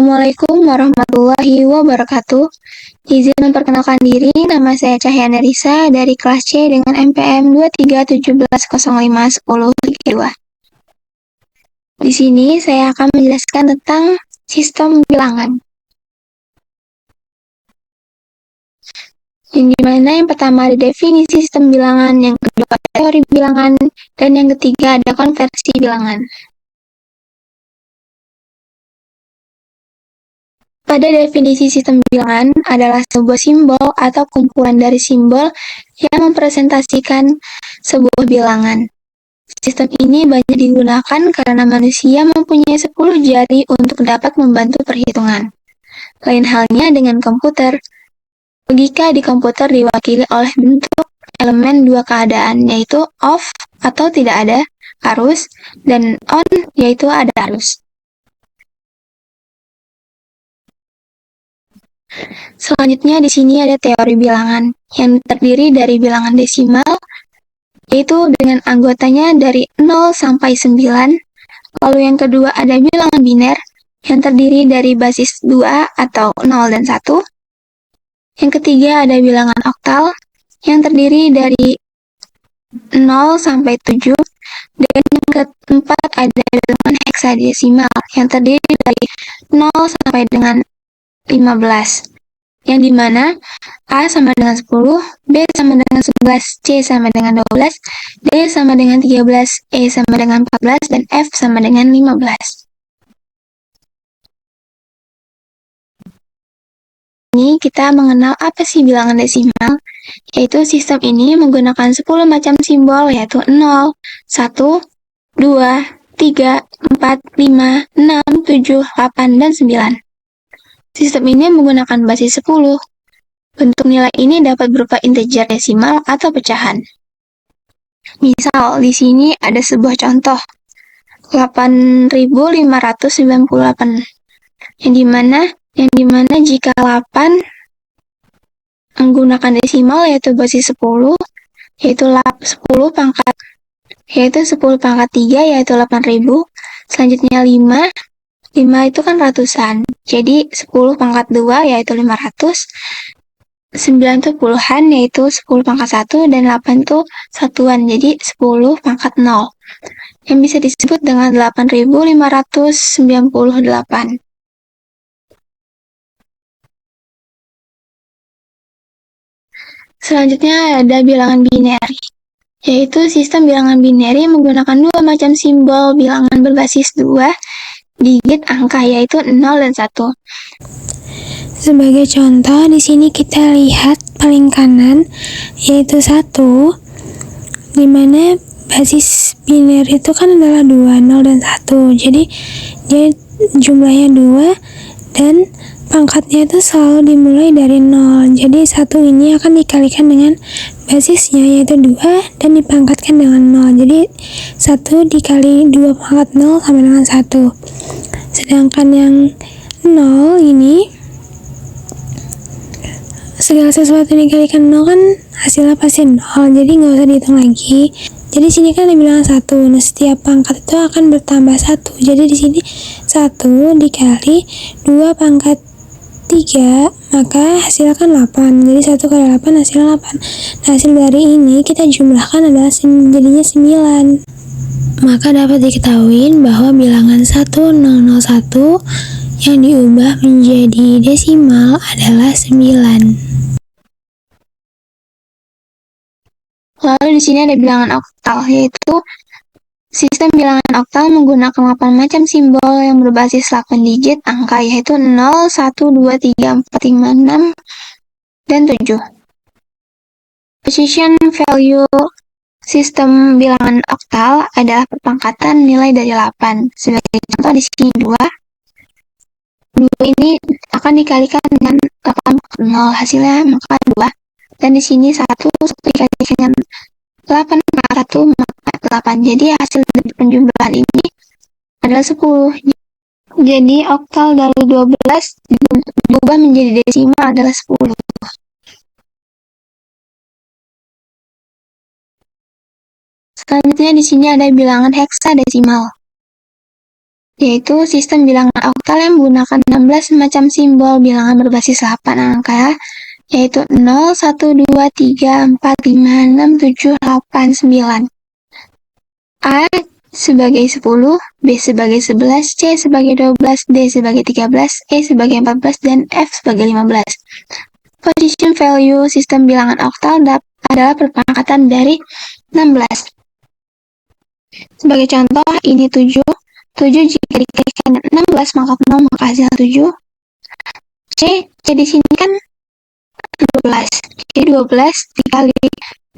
Assalamualaikum warahmatullahi wabarakatuh. Izin memperkenalkan diri, nama saya Cahyana Risa dari kelas C dengan MPM 2317051032. Di sini saya akan menjelaskan tentang sistem bilangan. Yang dimana yang pertama ada definisi sistem bilangan, yang kedua ada teori bilangan, dan yang ketiga ada konversi bilangan. Pada definisi sistem bilangan adalah sebuah simbol atau kumpulan dari simbol yang mempresentasikan sebuah bilangan. Sistem ini banyak digunakan karena manusia mempunyai 10 jari untuk dapat membantu perhitungan. Lain halnya dengan komputer. Logika di komputer diwakili oleh bentuk elemen dua keadaan, yaitu off atau tidak ada arus, dan on yaitu ada arus. Selanjutnya di sini ada teori bilangan yang terdiri dari bilangan desimal, yaitu dengan anggotanya dari 0 sampai 9. Lalu yang kedua ada bilangan biner yang terdiri dari basis 2 atau 0 dan 1. Yang ketiga ada bilangan oktal yang terdiri dari 0 sampai 7. Dan yang keempat ada bilangan heksadesimal yang terdiri dari 0 sampai dengan 15. Yang dimana A sama dengan 10, B sama dengan 11, C sama dengan 12, D sama dengan 13, E sama dengan 14, dan F sama dengan 15. Ini kita mengenal apa sih bilangan desimal, yaitu sistem ini menggunakan 10 macam simbol, yaitu 0, 1, 2, 3, 4, 5, 6, 7, 8, dan 9. Sistem ini menggunakan basis 10. Bentuk nilai ini dapat berupa integer desimal atau pecahan. Misal, di sini ada sebuah contoh, 8.598, yang dimana jika 8 menggunakan desimal yaitu basis 10, yaitu 10 pangkat 3 yaitu 8.000, selanjutnya 5 itu kan ratusan, jadi 10 pangkat 2 yaitu 500, 9 itu puluhan yaitu 10 pangkat 1, dan 8 itu satuan, jadi 10 pangkat 0, yang bisa disebut dengan 8.598. Selanjutnya ada bilangan binary, yaitu sistem bilangan binary menggunakan dua macam simbol bilangan berbasis 2 digit angka, yaitu 0 dan 1. Sebagai contoh, di sini kita lihat paling kanan, yaitu 1, dimana basis biner itu kan adalah 2, 0 dan 1. Jadi, dia jumlahnya 2, dan pangkatnya itu selalu dimulai dari 0. Jadi, 1 ini akan dikalikan dengan basisnya, yaitu 2, dan dipangkatkan dengan 0. Jadi, 1 dikali 2 pangkat 0 sama dengan 1. Sedangkan yang 0 ini, segala sesuatu dikalikan 0 kan hasilnya pasti 0, jadi nggak usah dihitung lagi. Jadi sini kan dibilang 1, nah setiap pangkat itu akan bertambah 1. Jadi di sini 1 dikali 2 pangkat 3, maka hasilnya kan 8. Jadi 1 kali 8 hasilnya 8. Nah, hasil dari ini kita jumlahkan adalah jadinya 9. Maka dapat diketahui bahwa bilangan 1001 yang diubah menjadi desimal adalah 9. Lalu di sini ada bilangan oktal, yaitu sistem bilangan oktal menggunakan 8 macam simbol yang berbasis 8 digit angka, yaitu 0, 1, 2, 3, 4, 5, 6, dan 7. Position value sistem bilangan oktal adalah perpangkatan nilai dari 8. Sebagai contoh di sini 2 ini akan dikalikan dengan 8, hasilnya maka 2. Dan di sini 1 dikalikan dengan 8 maka 1 maka 8. Jadi hasil dari penjumlahan ini adalah 10. Jadi oktal dari 12 diubah menjadi desimal adalah 10. Selanjutnya di sini ada bilangan heksadesimal. yaitu sistem bilangan oktal yang menggunakan 16 macam simbol bilangan berbasis 8 angka, yaitu 0, 1, 2, 3, 4, 5, 6, 7, 8, 9. A sebagai 10, B sebagai 11, C sebagai 12, D sebagai 13, E sebagai 14, dan F sebagai 15. Position value sistem bilangan oktal adalah perpangkatan dari 16. Sebagai contoh, ini 7. 7 jika dikalikan 16 maka 0 maka hasil 7. C di sini kan 12. Jadi 12 dikali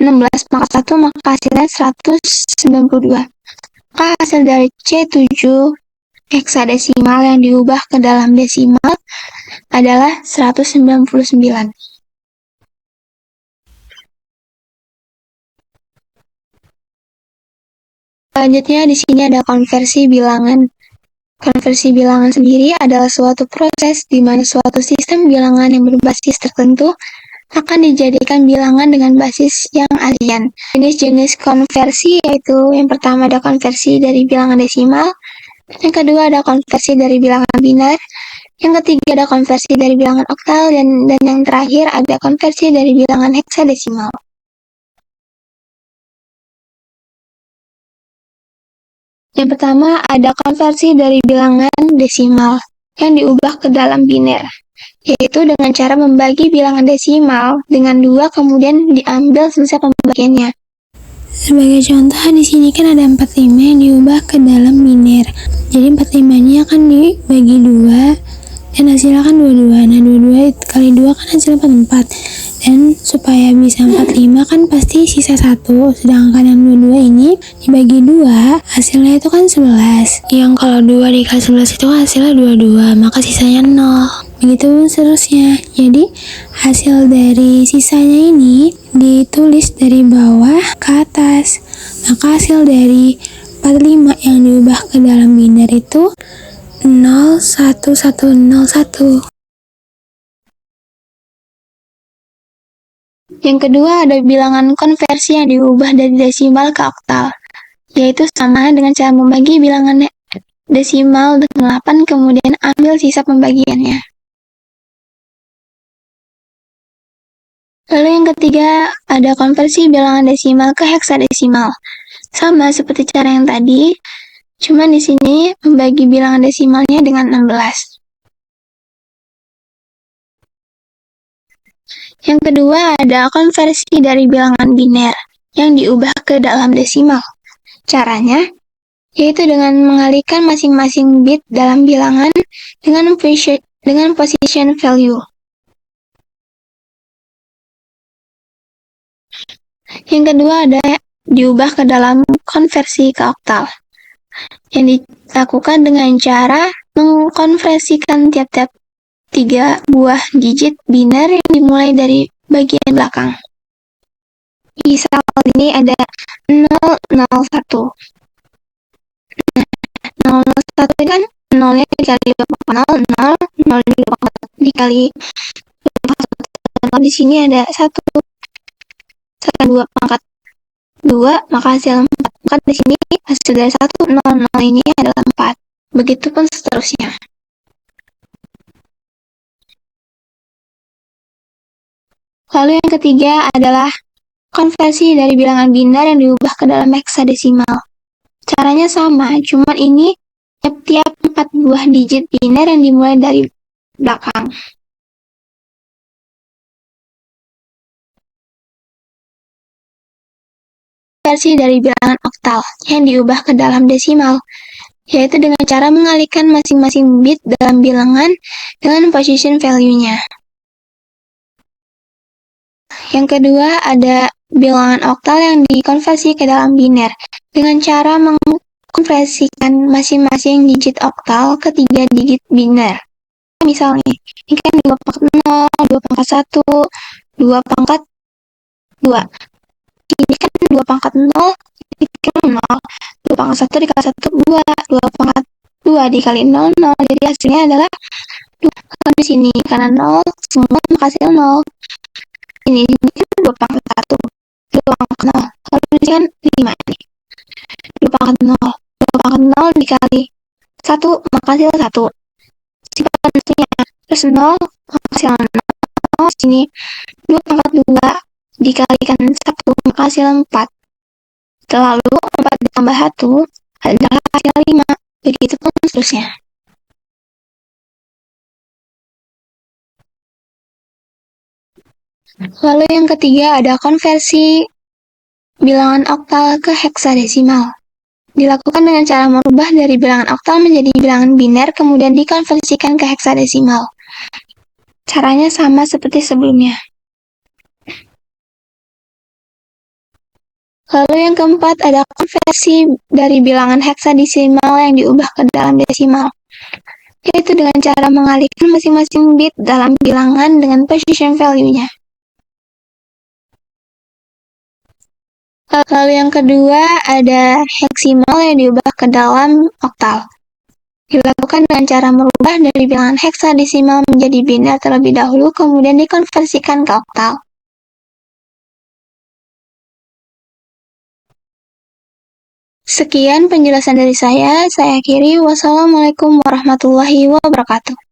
16 maka 1 maka hasilnya 192. Maka hasil dari C 7 heksadesimal yang diubah ke dalam desimal adalah 199. Selanjutnya di sini ada konversi bilangan. Konversi bilangan sendiri adalah suatu proses di mana suatu sistem bilangan yang berbasis tertentu akan dijadikan bilangan dengan basis yang alien. Jenis-jenis konversi yaitu yang pertama ada konversi dari bilangan desimal, yang kedua ada konversi dari bilangan biner, yang ketiga ada konversi dari bilangan oktal, dan yang terakhir ada konversi dari bilangan heksadesimal. Yang pertama ada konversi dari bilangan desimal yang diubah ke dalam biner, yaitu dengan cara membagi bilangan desimal dengan 2 kemudian diambil sisa pembagiannya. Sebagai contoh di sini kan ada 45 yang diubah ke dalam biner. Jadi 45-nya akan dibagi 2 dan hasilnya kan 22. Nah 22 kali 2 kan hasilnya 44. Dan supaya bisa 45 kan pasti sisa 1. Sedangkan yang 22 ini dibagi 2 hasilnya itu kan 11. Yang kalau 2 dikali 11 itu hasilnya 22, maka sisanya 0. Begitu seterusnya. Jadi hasil dari sisanya ini ditulis dari bawah ke atas. Maka hasil dari 45 yang diubah ke dalam biner itu 01101. Yang kedua ada bilangan konversi yang diubah dari desimal ke oktal, yaitu sama dengan cara membagi bilangan desimal dengan 8 kemudian ambil sisa pembagiannya. Lalu yang ketiga ada konversi bilangan desimal ke heksadesimal. Sama seperti cara yang tadi, cuma di sini membagi bilangan desimalnya dengan 16. Yang kedua ada konversi dari bilangan biner yang diubah ke dalam desimal. Caranya yaitu dengan mengalihkan masing-masing bit dalam bilangan dengan position value. Yang kedua ada diubah ke dalam konversi ke oktal, yang dilakukan dengan cara mengkonversikan tiap-tiap 3 buah digit biner yang dimulai dari bagian belakang. Misal ini ada 001. 001 kan 0-nya dikali 2 0, 0 dikali 2 di sini ada 1. 2 pangkat 2 maka hasil 4. Maka di sini hasil dari 1 0 0 ini adalah 4. Begitupun seterusnya. Lalu yang ketiga adalah konversi dari bilangan biner yang diubah ke dalam heksadesimal. Caranya sama, cuman ini tiap 4 buah digit biner yang dimulai dari belakang. Konversi dari bilangan oktal yang diubah ke dalam desimal, yaitu dengan cara mengalihkan masing-masing bit dalam bilangan dengan position value-nya. Yang kedua ada bilangan oktal yang dikonversi ke dalam biner dengan cara mengkonversikan masing-masing digit oktal ke 3 digit biner. Misalnya, ini kan 2 pangkat 0, 2 pangkat 1, 2 pangkat 2. Ini kan 2 pangkat 0 dikali 0, 2 pangkat 1 dikali 1, 2, 2 pangkat 2 dikali 0, 0. Jadi hasilnya adalah 2. Kalau di sini karena 0, semua maka hasil 0. Ini kan 2 pangkat 1, 2 pangkat 0. Kalau di sini kan 5 nih. 2 pangkat 0, 2 pangkat 0 dikali 1 menghasil 1. Simpan menunya. Terus 0 menghasil 0. Sini 2 pangkat 2 dikalikan 1 menghasil 4. Lalu 4 ditambah 1 adalah hasil 5. Begitu pun seterusnya. Lalu yang ketiga ada konversi bilangan oktal ke heksadesimal. Dilakukan dengan cara merubah dari bilangan oktal menjadi bilangan biner kemudian dikonversikan ke heksadesimal. Caranya sama seperti sebelumnya. Lalu yang keempat ada konversi dari bilangan heksadesimal yang diubah ke dalam desimal, yaitu dengan cara mengalihkan masing-masing bit dalam bilangan dengan position value-nya. Lalu yang kedua ada heksimal yang diubah ke dalam oktal. Dilakukan dengan cara merubah dari bilangan heksadesimal menjadi biner terlebih dahulu, kemudian dikonversikan ke oktal. Sekian penjelasan dari saya akhiri. Wassalamualaikum warahmatullahi wabarakatuh.